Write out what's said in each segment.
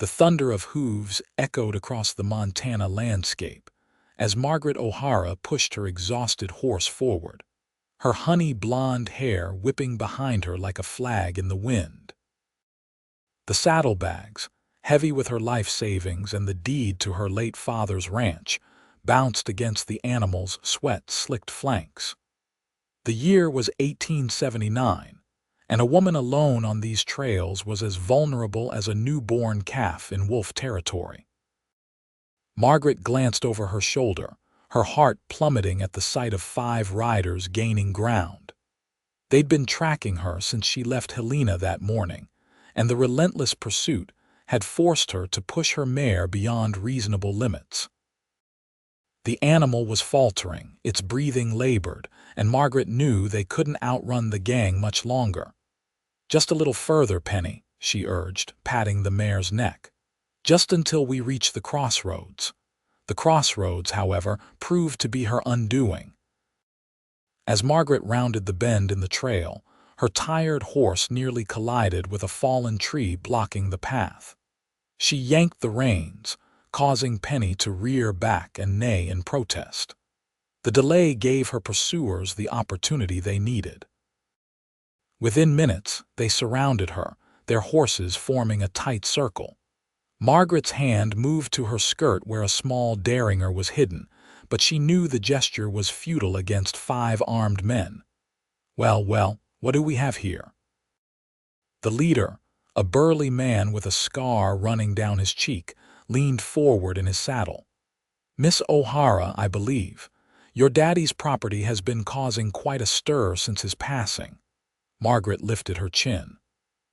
The thunder of hooves echoed across the Montana landscape as Margaret O'Hara pushed her exhausted horse forward, her honey-blonde hair whipping behind her like a flag in the wind. The saddlebags, heavy with her life savings and the deed to her late father's ranch, bounced against the animal's sweat-slicked flanks. The year was 1879, and a woman alone on these trails was as vulnerable as a newborn calf in wolf territory. Margaret glanced over her shoulder, her heart plummeting at the sight of 5 riders gaining ground. They'd been tracking her since she left Helena that morning, and the relentless pursuit had forced her to push her mare beyond reasonable limits. The animal was faltering, its breathing labored, and Margaret knew they couldn't outrun the gang much longer. "Just a little further, Penny," she urged, patting the mare's neck. "Just until we reach the crossroads." The crossroads, however, proved to be her undoing. As Margaret rounded the bend in the trail, her tired horse nearly collided with a fallen tree blocking the path. She yanked the reins, causing Penny to rear back and neigh in protest. The delay gave her pursuers the opportunity they needed. Within minutes, they surrounded her, their horses forming a tight circle. Margaret's hand moved to her skirt where a small derringer was hidden, but she knew the gesture was futile against 5 armed men. Well, what do we have here?" The leader, a burly man with a scar running down his cheek, leaned forward in his saddle. "Miss O'Hara, I believe. Your daddy's property has been causing quite a stir since his passing." Margaret lifted her chin.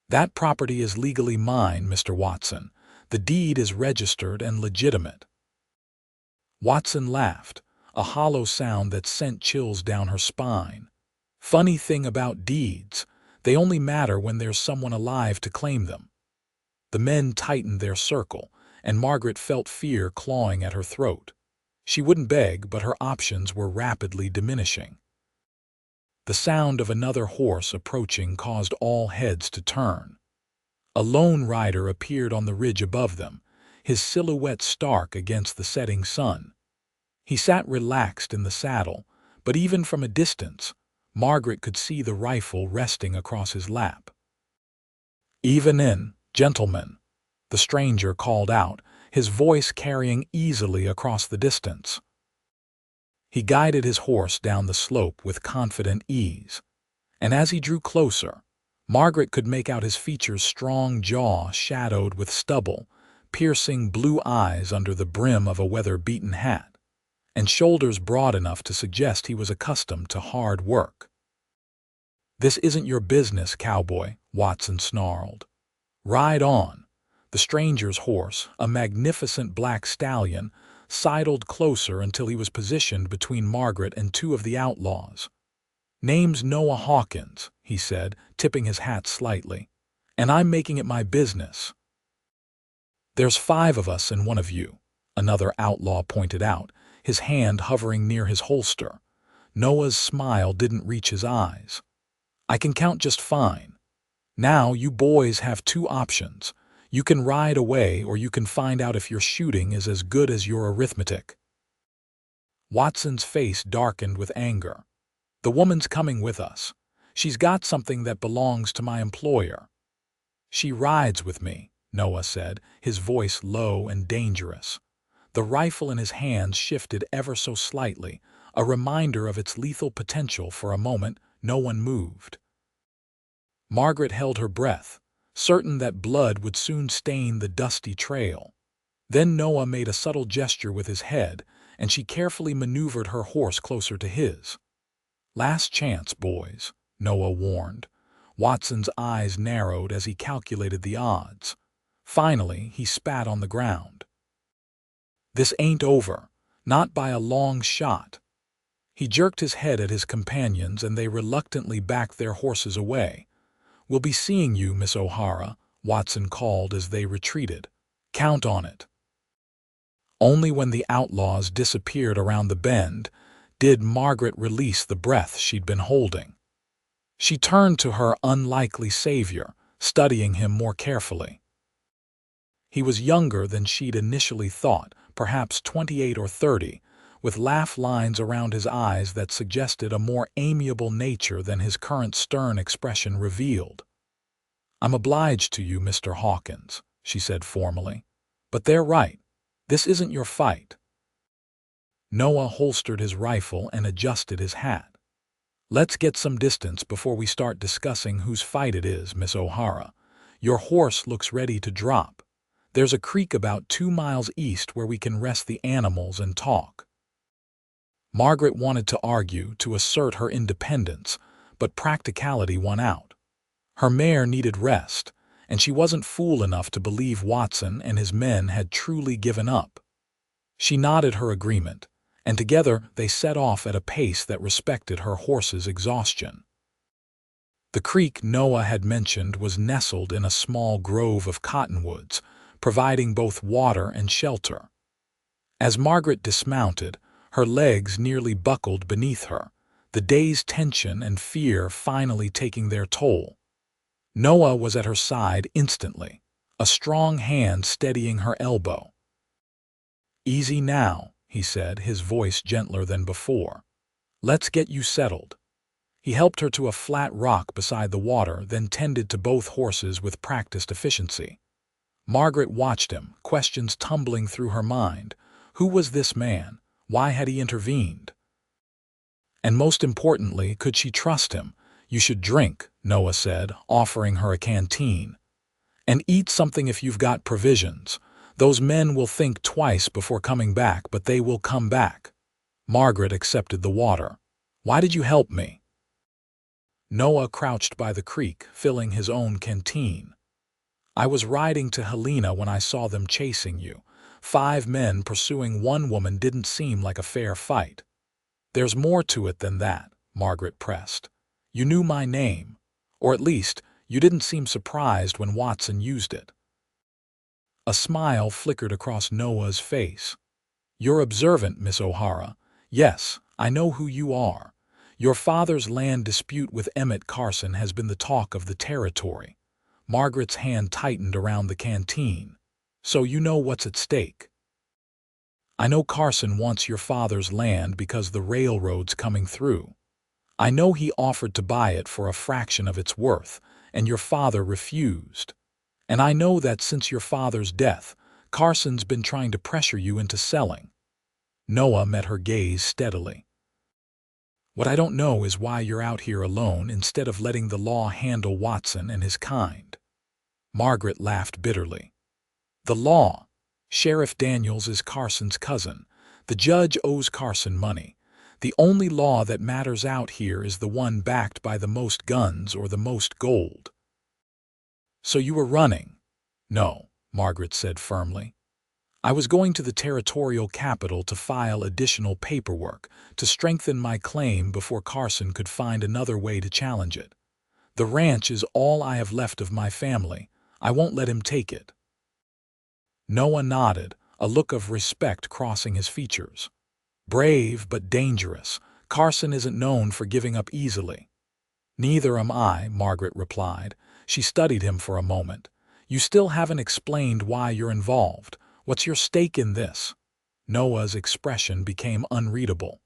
"That property is legally mine, Mr. Watson. The deed is registered and legitimate." Watson laughed, a hollow sound that sent chills down her spine. "Funny thing about deeds, they only matter when there's someone alive to claim them." The men tightened their circle, and Margaret felt fear clawing at her throat. She wouldn't beg, but her options were rapidly diminishing. The sound of another horse approaching caused all heads to turn. A lone rider appeared on the ridge above them, his silhouette stark against the setting sun. He sat relaxed in the saddle, but even from a distance, Margaret could see the rifle resting across his lap. "Even in, gentlemen," the stranger called out, his voice carrying easily across the distance. He guided his horse down the slope with confident ease, and as he drew closer, Margaret could make out his features' strong jaw shadowed with stubble, piercing blue eyes under the brim of a weather-beaten hat, and shoulders broad enough to suggest he was accustomed to hard work. "This isn't your business, Cowboy," Watson snarled. "Ride on." The stranger's horse, a magnificent black stallion, sidled closer until he was positioned between Margaret and 2 of the outlaws. "Name's Noah Hawkins," he said, tipping his hat slightly, "and I'm making it my business." "There's 5 of us and 1 of you," another outlaw pointed out, his hand hovering near his holster. Noah's smile didn't reach his eyes. "I can count just fine. Now you boys have 2 options. You can ride away, or you can find out if your shooting is as good as your arithmetic." Watson's face darkened with anger. "The woman's coming with us. She's got something that belongs to my employer." "She rides with me," Noah said, his voice low and dangerous. The rifle in his hands shifted ever so slightly, a reminder of its lethal potential. For a moment, no one moved. Margaret held her breath, certain that blood would soon stain the dusty trail. Then Noah made a subtle gesture with his head, and she carefully maneuvered her horse closer to his. "Last chance, boys," Noah warned. Watson's eyes narrowed as he calculated the odds. Finally, he spat on the ground. "This ain't over, not by a long shot." He jerked his head at his companions, and they reluctantly backed their horses away. "We'll be seeing you, Miss O'Hara," Watson called as they retreated. "Count on it." Only when the outlaws disappeared around the bend did Margaret release the breath she'd been holding. She turned to her unlikely savior, studying him more carefully. He was younger than she'd initially thought, perhaps 28 or 30, with laugh lines around his eyes that suggested a more amiable nature than his current stern expression revealed. "I'm obliged to you, Mr. Hawkins," she said formally. "But they're right. This isn't your fight." Noah holstered his rifle and adjusted his hat. "Let's get some distance before we start discussing whose fight it is, Miss O'Hara. Your horse looks ready to drop. There's a creek about 2 miles east where we can rest the animals and talk." Margaret wanted to argue, to assert her independence, but practicality won out. Her mare needed rest, and she wasn't fool enough to believe Watson and his men had truly given up. She nodded her agreement, and together they set off at a pace that respected her horse's exhaustion. The creek Noah had mentioned was nestled in a small grove of cottonwoods, providing both water and shelter. As Margaret dismounted, her legs nearly buckled beneath her, the day's tension and fear finally taking their toll. Noah was at her side instantly, a strong hand steadying her elbow. "Easy now," he said, his voice gentler than before. "Let's get you settled." He helped her to a flat rock beside the water, then tended to both horses with practiced efficiency. Margaret watched him, questions tumbling through her mind. Who was this man? Why had he intervened? And most importantly, could she trust him? "You should drink," Noah said, offering her a canteen. "And eat something if you've got provisions. Those men will think twice before coming back, but they will come back." Margaret accepted the water. "Why did you help me?" Noah crouched by the creek, filling his own canteen. "I was riding to Helena when I saw them chasing you. 5 men pursuing one woman didn't seem like a fair fight." "There's more to it than that," Margaret pressed. "You knew my name. Or at least, you didn't seem surprised when Watson used it." A smile flickered across Noah's face. "You're observant, Miss O'Hara. Yes, I know who you are. Your father's land dispute with Emmett Carson has been the talk of the territory." Margaret's hand tightened around the canteen. "So you know what's at stake." "I know Carson wants your father's land because the railroad's coming through. I know he offered to buy it for a fraction of its worth, and your father refused. And I know that since your father's death, Carson's been trying to pressure you into selling." Noah met her gaze steadily. "What I don't know is why you're out here alone instead of letting the law handle Watson and his kind." Margaret laughed bitterly. "The law? Sheriff Daniels is Carson's cousin. The judge owes Carson money. The only law that matters out here is the one backed by the most guns or the most gold." "So you were running?" "No," Margaret said firmly. "I was going to the territorial capital to file additional paperwork, to strengthen my claim before Carson could find another way to challenge it. The ranch is all I have left of my family. I won't let him take it." Noah nodded, a look of respect crossing his features. "Brave but dangerous. Carson isn't known for giving up easily." "Neither am I," Margaret replied. She studied him for a moment. "You still haven't explained why you're involved. What's your stake in this?" Noah's expression became unreadable.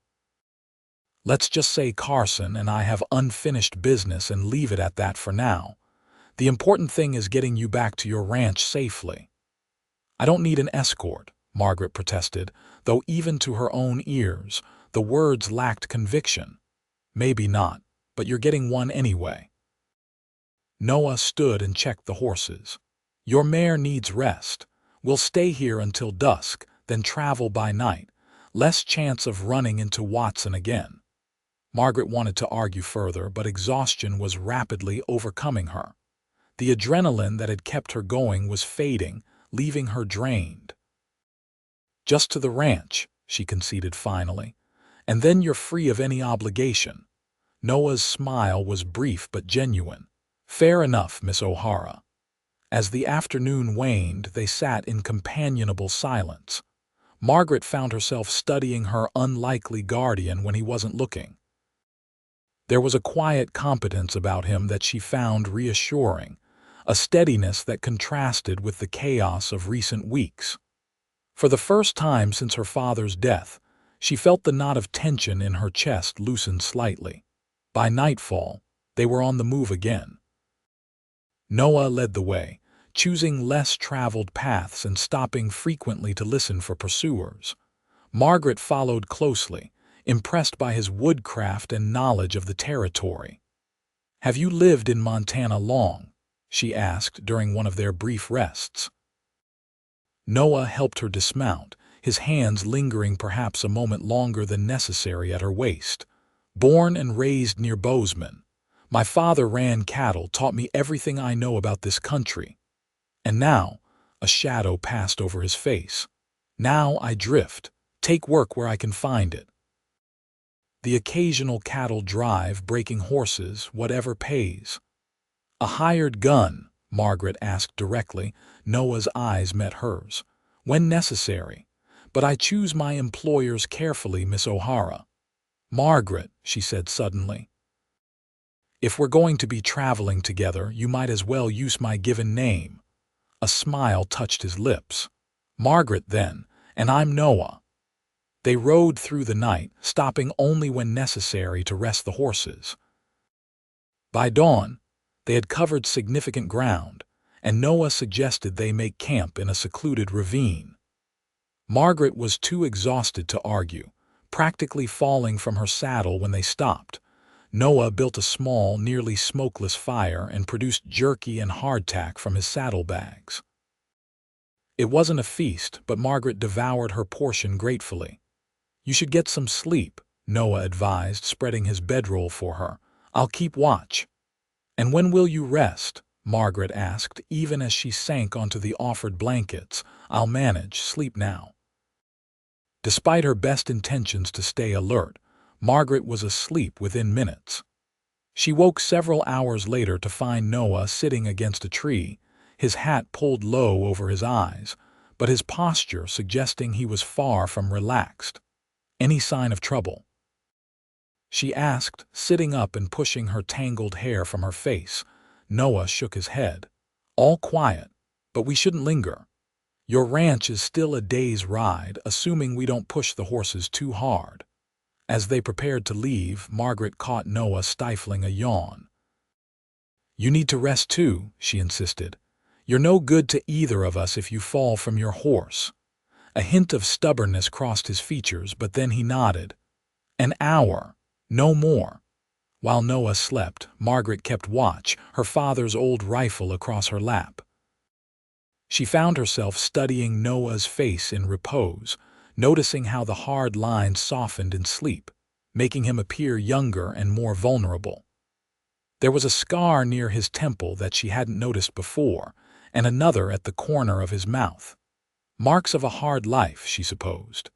"Let's just say Carson and I have unfinished business and leave it at that for now. The important thing is getting you back to your ranch safely." "I don't need an escort," Margaret protested, though even to her own ears, the words lacked conviction. "Maybe not, but you're getting one anyway." Noah stood and checked the horses. "Your mare needs rest. We'll stay here until dusk, then travel by night. Less chance of running into Watson again." Margaret wanted to argue further, but exhaustion was rapidly overcoming her. The adrenaline that had kept her going was fading, leaving her drained. "Just to the ranch," she conceded finally. "And then you're free of any obligation." Noah's smile was brief but genuine. "Fair enough, Miss O'Hara." As the afternoon waned, they sat in companionable silence. Margaret found herself studying her unlikely guardian when he wasn't looking. There was a quiet competence about him that she found reassuring, a steadiness that contrasted with the chaos of recent weeks. For the first time since her father's death, she felt the knot of tension in her chest loosen slightly. By nightfall, they were on the move again. Noah led the way, choosing less traveled paths and stopping frequently to listen for pursuers. Margaret followed closely, impressed by his woodcraft and knowledge of the territory. "Have you lived in Montana long?" she asked during one of their brief rests. Noah helped her dismount, his hands lingering perhaps a moment longer than necessary at her waist. "Born and raised near Bozeman. My father ran cattle, taught me everything I know about this country. And now," a shadow passed over his face, "now I drift, take work where I can find it. The occasional cattle drive, breaking horses, whatever pays." "A hired gun?" Margaret asked directly. Noah's eyes met hers. "When necessary. But I choose my employers carefully, Miss O'Hara." "Margaret," she said suddenly, "if we're going to be traveling together, you might as well use my given name." A smile touched his lips. "Margaret, then, and I'm Noah." They rode through the night, stopping only when necessary to rest the horses. By dawn, they had covered significant ground, and Noah suggested they make camp in a secluded ravine. Margaret was too exhausted to argue, practically falling from her saddle when they stopped. Noah built a small, nearly smokeless fire and produced jerky and hardtack from his saddlebags. It wasn't a feast, but Margaret devoured her portion gratefully. "You should get some sleep," Noah advised, spreading his bedroll for her. "I'll keep watch." "And when will you rest?" Margaret asked, even as she sank onto the offered blankets. "I'll manage, sleep now." Despite her best intentions to stay alert, Margaret was asleep within minutes. She woke several hours later to find Noah sitting against a tree, his hat pulled low over his eyes, but his posture suggesting he was far from relaxed. "Any sign of trouble?" she asked, sitting up and pushing her tangled hair from her face. Noah shook his head. "All quiet, but we shouldn't linger. Your ranch is still a day's ride, assuming we don't push the horses too hard." As they prepared to leave, Margaret caught Noah stifling a yawn. "You need to rest too," she insisted. "You're no good to either of us if you fall from your horse." A hint of stubbornness crossed his features, but then he nodded. "An hour, no more." While Noah slept, Margaret kept watch, her father's old rifle across her lap. She found herself studying Noah's face in repose, noticing how the hard lines softened in sleep, making him appear younger and more vulnerable. There was a scar near his temple that she hadn't noticed before, and another at the corner of his mouth. Marks of a hard life, she supposed.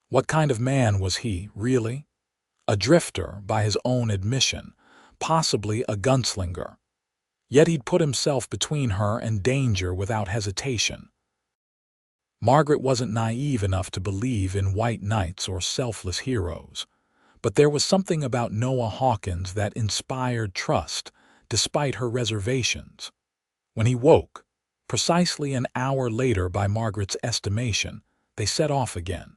What kind of man was he, really? A drifter, by his own admission, possibly a gunslinger. Yet he'd put himself between her and danger without hesitation. Margaret wasn't naive enough to believe in white knights or selfless heroes, but there was something about Noah Hawkins that inspired trust, despite her reservations. When he woke, precisely an hour later by Margaret's estimation, they set off again.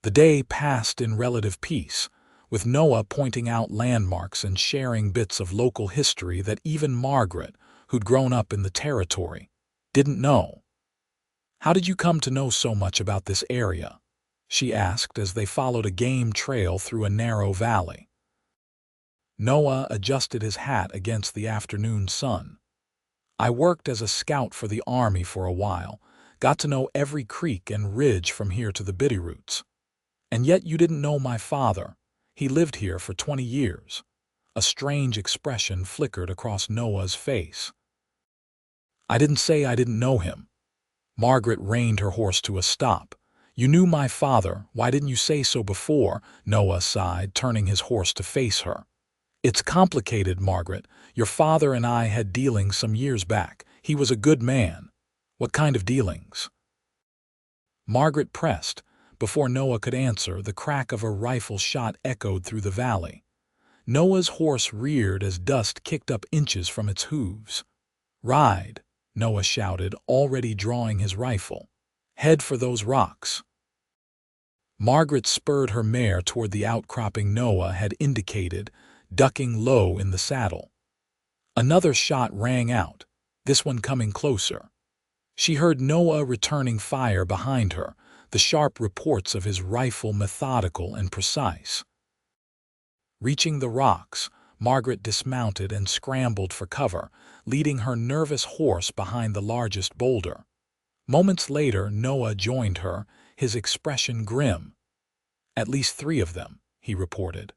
The day passed in relative peace, with Noah pointing out landmarks and sharing bits of local history that even Margaret, who'd grown up in the territory, didn't know. "How did you come to know so much about this area?" she asked as they followed a game trail through a narrow valley. Noah adjusted his hat against the afternoon sun. "I worked as a scout for the army for a while, got to know every creek and ridge from here to the Bitterroots. And yet you didn't know my father. He lived here for 20 years. A strange expression flickered across Noah's face. "I didn't say I didn't know him." Margaret reined her horse to a stop. "You knew my father. Why didn't you say so before?" Noah sighed, turning his horse to face her. "It's complicated, Margaret. Your father and I had dealings some years back. He was a good man." "What kind of dealings?" Margaret pressed. Before Noah could answer, the crack of a rifle shot echoed through the valley. Noah's horse reared as dust kicked up inches from its hooves. "Ride," Noah shouted, already drawing his rifle. "Head for those rocks." Margaret spurred her mare toward the outcropping Noah had indicated, ducking low in the saddle. Another shot rang out, this one coming closer. She heard Noah returning fire behind her, the sharp reports of his rifle methodical and precise. Reaching the rocks, Margaret dismounted and scrambled for cover, leading her nervous horse behind the largest boulder. Moments later, Noah joined her, his expression grim. "At least 3 of them," he reported.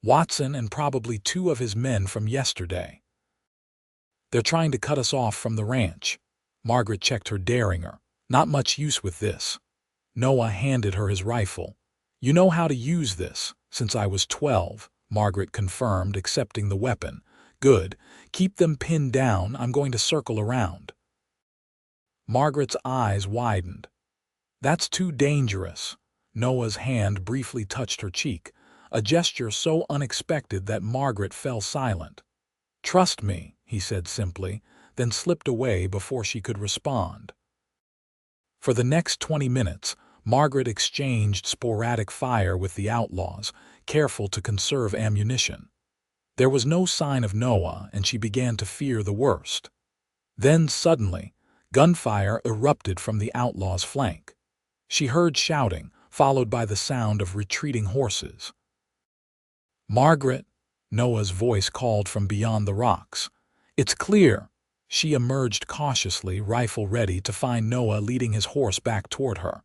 "Watson and probably 2 of his men from yesterday. They're trying to cut us off from the ranch." Margaret checked her derringer. "Not much use with this." Noah handed her his rifle. "You know how to use this, since I was 12, Margaret confirmed, accepting the weapon. "Good. Keep them pinned down. I'm going to circle around." Margaret's eyes widened. "That's too dangerous." Noah's hand briefly touched her cheek, a gesture so unexpected that Margaret fell silent. "Trust me," he said simply, then slipped away before she could respond. For the next 20 minutes, Margaret exchanged sporadic fire with the outlaws, careful to conserve ammunition. There was no sign of Noah, and she began to fear the worst. Then suddenly, gunfire erupted from the outlaws' flank. She heard shouting, followed by the sound of retreating horses. "Margaret," Noah's voice called from beyond the rocks. "It's clear." She emerged cautiously, rifle ready, to find Noah leading his horse back toward her.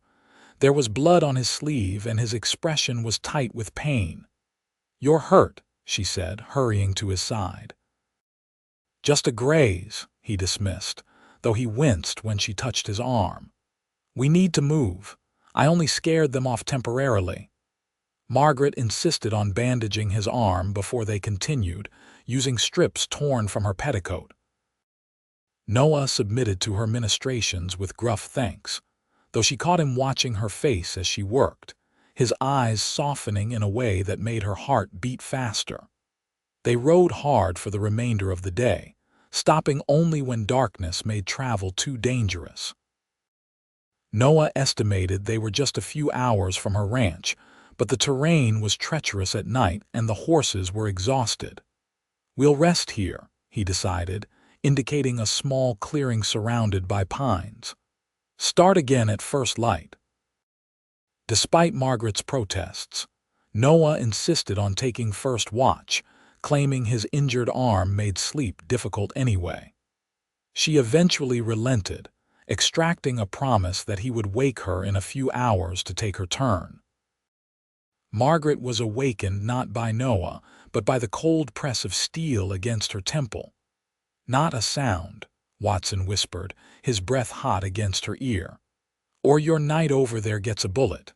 There was blood on his sleeve, and his expression was tight with pain. "You're hurt," she said, hurrying to his side. "Just a graze," he dismissed, though he winced when she touched his arm. "We need to move. I only scared them off temporarily." Margaret insisted on bandaging his arm before they continued, using strips torn from her petticoat. Noah submitted to her ministrations with gruff thanks, though she caught him watching her face as she worked, his eyes softening in a way that made her heart beat faster. They rode hard for the remainder of the day, stopping only when darkness made travel too dangerous. Noah estimated they were just a few hours from her ranch, but the terrain was treacherous at night and the horses were exhausted. "We'll rest here," he decided, indicating a small clearing surrounded by pines. "Start again at first light." Despite Margaret's protests, Noah insisted on taking first watch, claiming his injured arm made sleep difficult anyway. She eventually relented, extracting a promise that he would wake her in a few hours to take her turn. Margaret was awakened not by Noah, but by the cold press of steel against her temple. "Not a sound," Watson whispered, his breath hot against her ear. "Or your knight over there gets a bullet."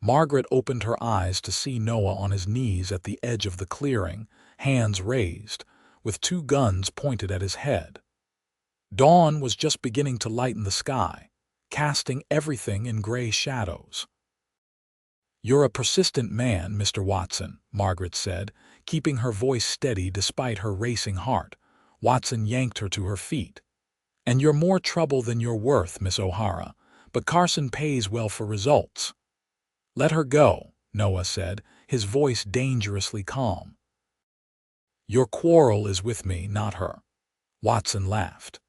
Margaret opened her eyes to see Noah on his knees at the edge of the clearing, hands raised, with 2 guns pointed at his head. Dawn was just beginning to lighten the sky, casting everything in gray shadows. "You're a persistent man, Mr. Watson," Margaret said, keeping her voice steady despite her racing heart. Watson yanked her to her feet. "And you're more trouble than you're worth, Miss O'Hara, but Carson pays well for results." "Let her go," Noah said, his voice dangerously calm. "Your quarrel is with me, not her." Watson laughed.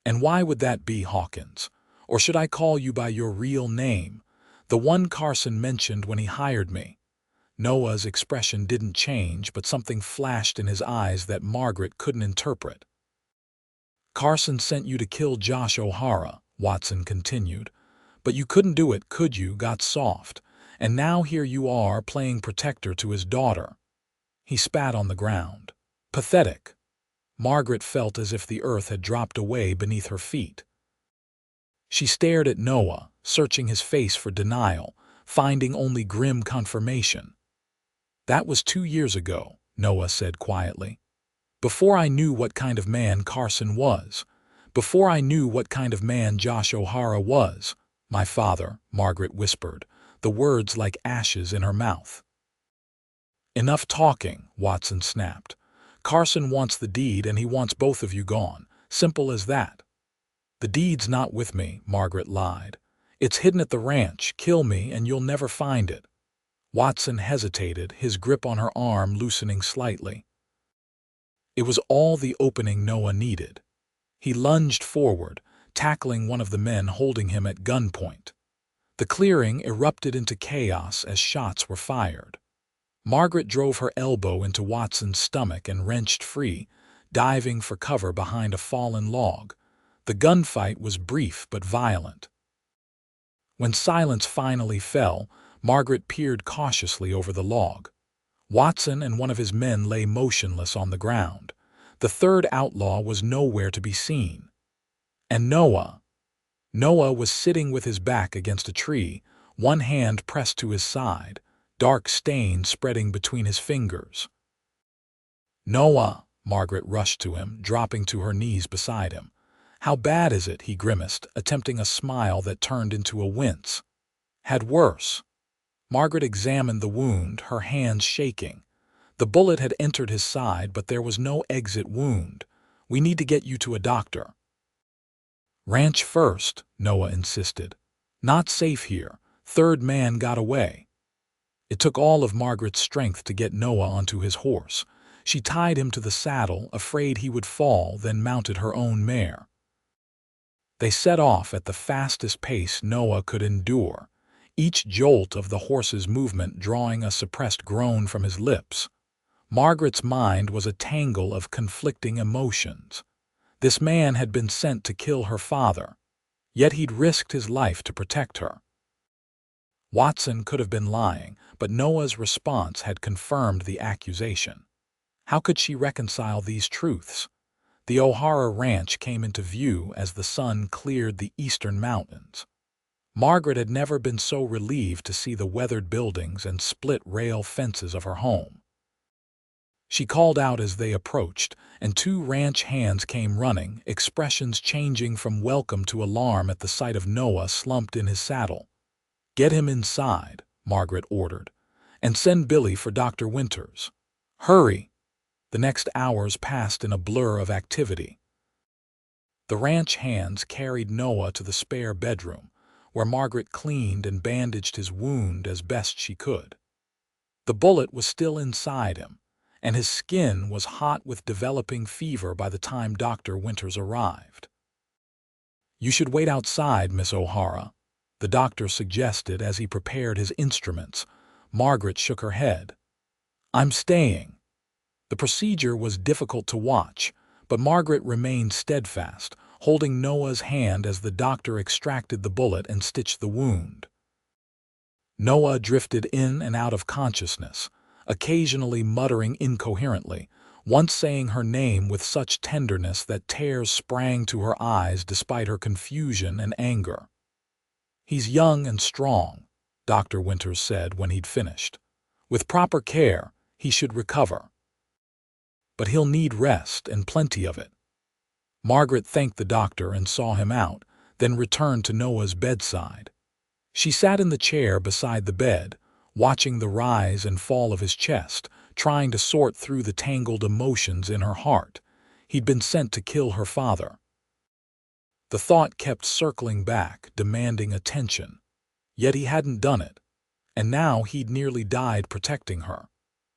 "And why would that be, Hawkins? Or should I call you by your real name, the one Carson mentioned when he hired me?" Noah's expression didn't change, but something flashed in his eyes that Margaret couldn't interpret. "Carson sent you to kill Josh O'Hara," Watson continued. "But you couldn't do it, could you? Got soft. And now here you are, playing protector to his daughter." He spat on the ground. "Pathetic." Margaret felt as if the earth had dropped away beneath her feet. She stared at Noah, searching his face for denial, finding only grim confirmation. "That was 2 years ago," Noah said quietly. "Before I knew what kind of man Carson was. Before I knew what kind of man Josh O'Hara was." "My father," Margaret whispered, the words like ashes in her mouth. Enough talking, Watson snapped. Carson wants the deed and he wants both of you gone. Simple as that. The deed's not with me, Margaret lied. It's hidden at the ranch. Kill me and you'll never find it. Watson hesitated, his grip on her arm loosening slightly. It was all the opening Noah needed. He lunged forward, tackling one of the men holding him at gunpoint. The clearing erupted into chaos as shots were fired. Margaret drove her elbow into Watson's stomach and wrenched free, diving for cover behind a fallen log. The gunfight was brief but violent. When silence finally fell, Margaret peered cautiously over the log. Watson and one of his men lay motionless on the ground. The third outlaw was nowhere to be seen. And Noah was sitting with his back against a tree, one hand pressed to his side, dark stains spreading between his fingers. "Noah," Margaret rushed to him, dropping to her knees beside him. "How bad is it?" he grimaced, attempting a smile that turned into a wince. "Had worse." Margaret examined the wound, her hands shaking. The bullet had entered his side, but there was no exit wound. "We need to get you to a doctor." "Ranch first," Noah insisted. "Not safe here. Third man got away." It took all of Margaret's strength to get Noah onto his horse. She tied him to the saddle, afraid he would fall, then mounted her own mare. They set off at the fastest pace Noah could endure, each jolt of the horse's movement drawing a suppressed groan from his lips. Margaret's mind was a tangle of conflicting emotions. This man had been sent to kill her father, yet he'd risked his life to protect her. Watson could have been lying, but Noah's response had confirmed the accusation. How could she reconcile these truths? The O'Hara ranch came into view as the sun cleared the eastern mountains. Margaret had never been so relieved to see the weathered buildings and split rail fences of her home. She called out as they approached, and two ranch hands came running, expressions changing from welcome to alarm at the sight of Noah slumped in his saddle. "Get him inside," Margaret ordered, "and send Billy for Dr. Winters. Hurry!" The next hours passed in a blur of activity. The ranch hands carried Noah to the spare bedroom, where Margaret cleaned and bandaged his wound as best she could. The bullet was still inside him, and his skin was hot with developing fever by the time Dr. Winters arrived. "You should wait outside, Miss O'Hara," the doctor suggested as he prepared his instruments. Margaret shook her head. "I'm staying." The procedure was difficult to watch, but Margaret remained steadfast, holding Noah's hand as the doctor extracted the bullet and stitched the wound. Noah drifted in and out of consciousness, occasionally muttering incoherently, once saying her name with such tenderness that tears sprang to her eyes despite her confusion and anger. "He's young and strong," Dr. Winters said when he'd finished. "With proper care, he should recover. But he'll need rest, and plenty of it." Margaret thanked the doctor and saw him out, then returned to Noah's bedside. She sat in the chair beside the bed, watching the rise and fall of his chest, trying to sort through the tangled emotions in her heart. He'd been sent to kill her father. The thought kept circling back, demanding attention. Yet he hadn't done it, and now he'd nearly died protecting her.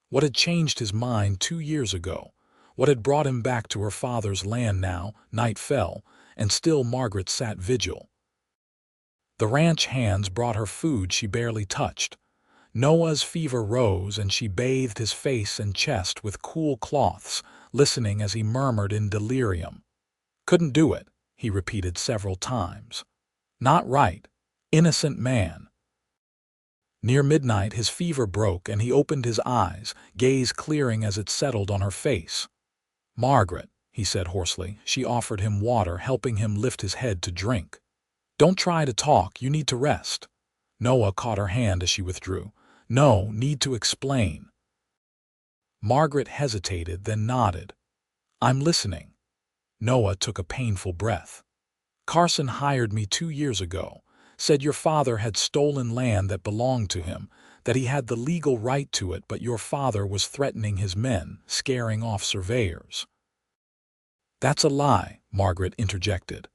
What had changed his mind 2 years ago? What had brought him back to her father's land now? Night fell, and still Margaret sat vigil. The ranch hands brought her food she barely touched. Noah's fever rose, and she bathed his face and chest with cool cloths, listening as he murmured in delirium. "Couldn't do it," he repeated several times. "Not right. Innocent man." Near midnight his fever broke and he opened his eyes, gaze clearing as it settled on her face. "Margaret," he said hoarsely. She offered him water, helping him lift his head to drink. "Don't try to talk, you need to rest." Noah caught her hand as she withdrew. "No, need to explain." Margaret hesitated, then nodded. "I'm listening." Noah took a painful breath. "Carson hired me 2 years ago. Said your father had stolen land that belonged to him, that he had the legal right to it, but your father was threatening his men, scaring off surveyors. That's a lie, Margaret interjected.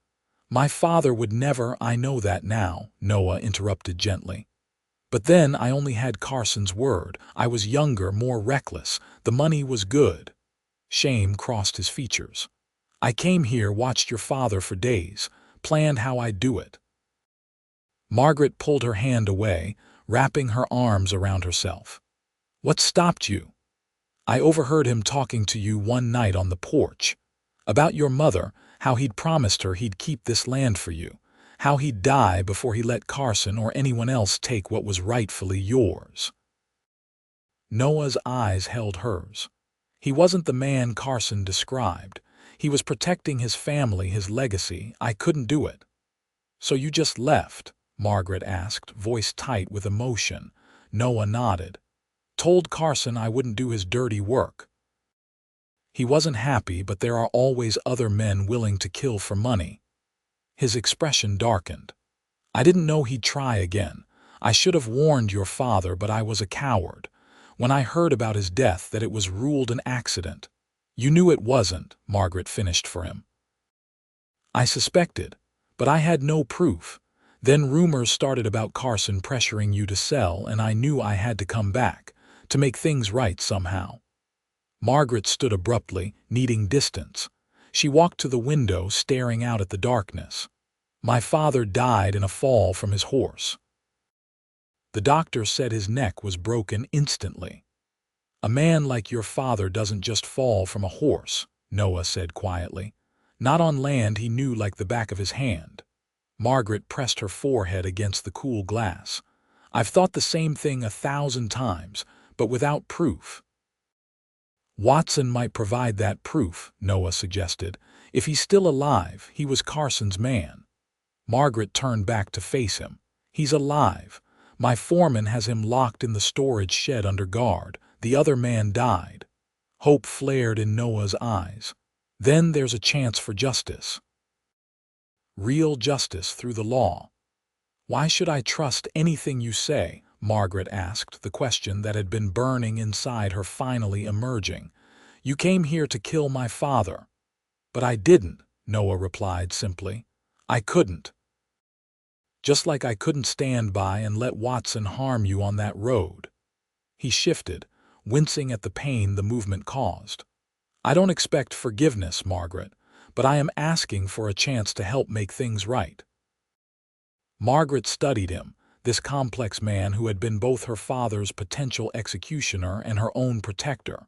My father would never— I know that now, Noah interrupted gently. But then I only had Carson's word. I was younger, more reckless. The money was good. Shame crossed his features. I came here, watched your father for days, planned how I'd do it. Margaret pulled her hand away, wrapping her arms around herself. What stopped you? I overheard him talking to you one night on the porch. About your mother, how he'd promised her he'd keep this land for you, how he'd die before he let Carson or anyone else take what was rightfully yours. Noah's eyes held hers. He wasn't the man Carson described. He was protecting his family, his legacy. I couldn't do it. So you just left? Margaret asked, voice tight with emotion. Noah nodded. Told Carson I wouldn't do his dirty work. He wasn't happy, but there are always other men willing to kill for money. His expression darkened. I didn't know he'd try again. I should have warned your father, but I was a coward. When I heard about his death, that it was ruled an accident. You knew it wasn't, Margaret finished for him. I suspected, but I had no proof. Then rumors started about Carson pressuring you to sell, and I knew I had to come back, to make things right somehow. Margaret stood abruptly, needing distance. She walked to the window, staring out at the darkness. My father died in a fall from his horse. The doctor said his neck was broken instantly. A man like your father doesn't just fall from a horse, Noah said quietly. Not on land he knew like the back of his hand. Margaret pressed her forehead against the cool glass. I've thought the same thing 1,000 times, but without proof. Watson might provide that proof, Noah suggested. If he's still alive, he was Carson's man. Margaret turned back to face him. He's alive. My foreman has him locked in the storage shed under guard. The other man died. Hope flared in Noah's eyes. Then there's a chance for justice. Real justice through the law. Why should I trust anything you say? Margaret asked, the question that had been burning inside her finally emerging. You came here to kill my father. But I didn't, Noah replied simply. I couldn't. Just like I couldn't stand by and let Watson harm you on that road. He shifted, wincing at the pain the movement caused. I don't expect forgiveness, Margaret, but I am asking for a chance to help make things right. Margaret studied him, this complex man who had been both her father's potential executioner and her own protector.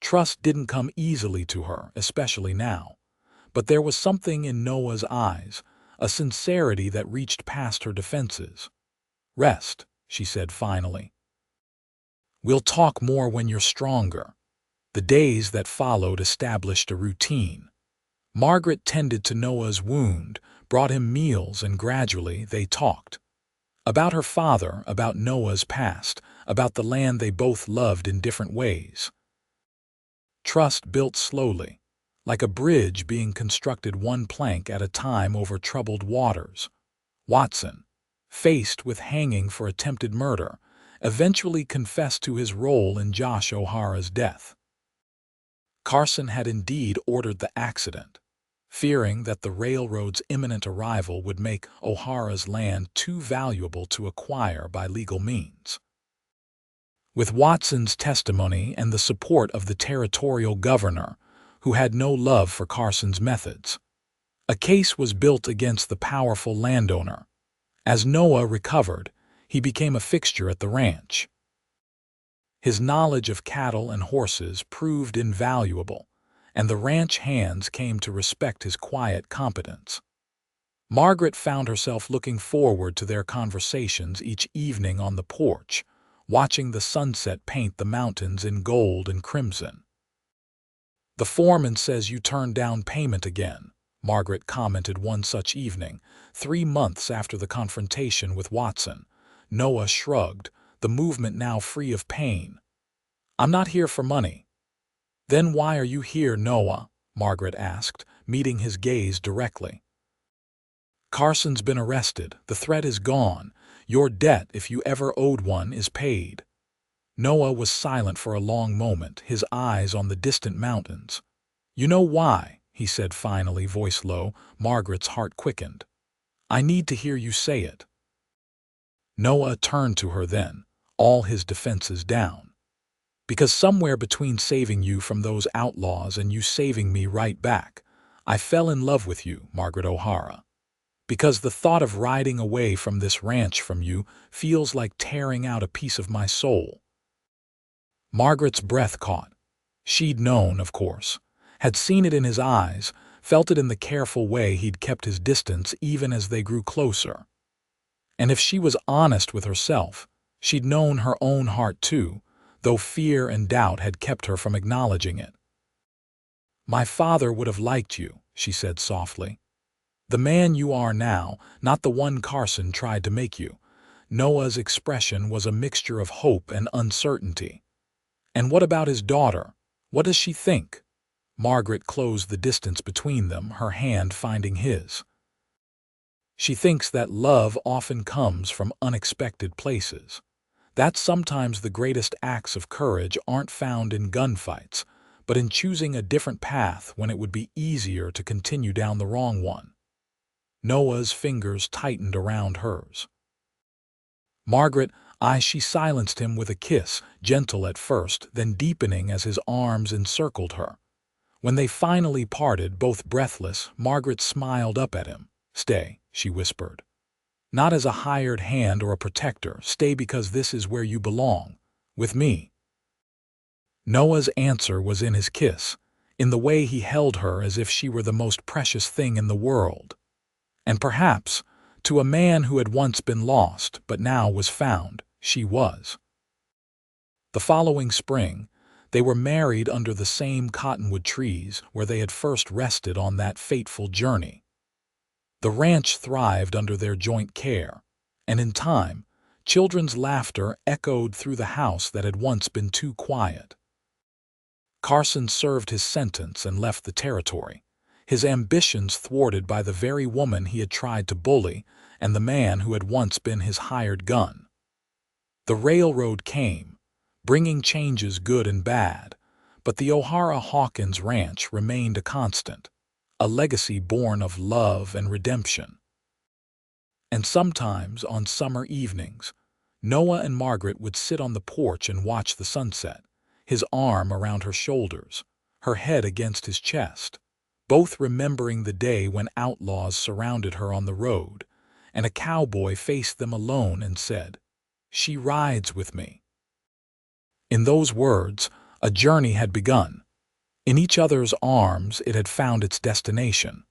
Trust didn't come easily to her, especially now. But there was something in Noah's eyes, a sincerity that reached past her defenses. Rest, she said finally. We'll talk more when you're stronger. The days that followed established a routine. Margaret tended to Noah's wound, brought him meals, and gradually they talked. About her father, about Noah's past, about the land they both loved in different ways. Trust built slowly, like a bridge being constructed one plank at a time over troubled waters. Watson, faced with hanging for attempted murder, eventually confessed to his role in Josh O'Hara's death. Carson had indeed ordered the accident, fearing that the railroad's imminent arrival would make O'Hara's land too valuable to acquire by legal means. With Watson's testimony and the support of the territorial governor, who had no love for Carson's methods, a case was built against the powerful landowner. As Noah recovered, he became a fixture at the ranch. His knowledge of cattle and horses proved invaluable, and the ranch hands came to respect his quiet competence. Margaret found herself looking forward to their conversations each evening on the porch, watching the sunset paint the mountains in gold and crimson. The foreman says you turned down payment again, Margaret commented one such evening, 3 months after the confrontation with Watson. Noah shrugged, the movement now free of pain. I'm not here for money. Then why are you here, Noah? Margaret asked, meeting his gaze directly. Carson's been arrested. The threat is gone. Your debt, if you ever owed one, is paid." Noah was silent for a long moment, his eyes on the distant mountains. "You know why?" he said finally, voice low. Margaret's heart quickened. "I need to hear you say it." Noah turned to her then, all his defenses down. "Because somewhere between saving you from those outlaws and you saving me right back, I fell in love with you, Margaret O'Hara. Because the thought of riding away from this ranch from you feels like tearing out a piece of my soul." Margaret's breath caught. She'd known, of course, had seen it in his eyes, felt it in the careful way he'd kept his distance even as they grew closer. And if she was honest with herself, she'd known her own heart too, though fear and doubt had kept her from acknowledging it. "My father would have liked you," she said softly. "The man you are now, not the one Carson tried to make you." Noah's expression was a mixture of hope and uncertainty. "And what about his daughter? What does she think?" Margaret closed the distance between them, her hand finding his. "She thinks that love often comes from unexpected places. That sometimes the greatest acts of courage aren't found in gunfights, but in choosing a different path when it would be easier to continue down the wrong one." Noah's fingers tightened around hers. "Margaret, she silenced him with a kiss, gentle at first, then deepening as his arms encircled her. When they finally parted, both breathless, Margaret smiled up at him. "Stay," she whispered. "Not as a hired hand or a protector. Stay because this is where you belong. With me." Noah's answer was in his kiss, in the way he held her as if she were the most precious thing in the world. And perhaps, to a man who had once been lost but now was found, she was. The following spring, they were married under the same cottonwood trees where they had first rested on that fateful journey. The ranch thrived under their joint care, and in time, children's laughter echoed through the house that had once been too quiet. Carson served his sentence and left the territory, his ambitions thwarted by the very woman he had tried to bully and the man who had once been his hired gun. The railroad came, bringing changes good and bad, but the O'Hara Hawkins ranch remained a constant, a legacy born of love and redemption. And sometimes, on summer evenings, Noah and Margaret would sit on the porch and watch the sunset, his arm around her shoulders, her head against his chest, both remembering the day when outlaws surrounded her on the road, and a cowboy faced them alone and said, "She rides with me." In those words, a journey had begun. In each other's arms it had found its destination,